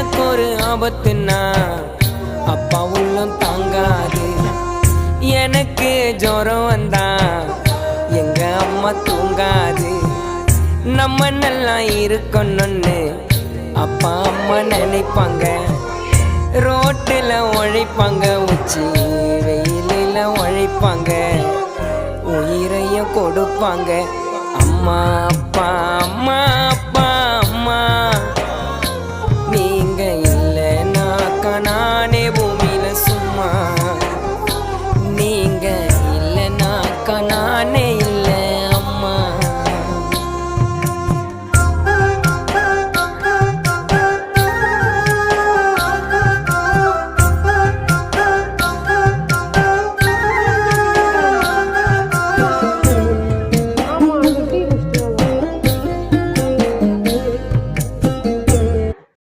எனக்கு ஒரு ஆபத்துன்னா அப்பா உள்ளம் தாங்காது. எனக்கு ஜுரம் வந்தா எங்க அம்மா தூங்காது. நம்ம நல்லா இருக்கணும்னு அப்பா அம்மா நினைப்பாங்க. ரோட்டில் உழைப்பாங்க, உச்சி வெயிலில் உழைப்பாங்க, உயிரையும் கொடுப்பாங்க. அம்மா அப்பா அம்மா அப்பா அம்மா.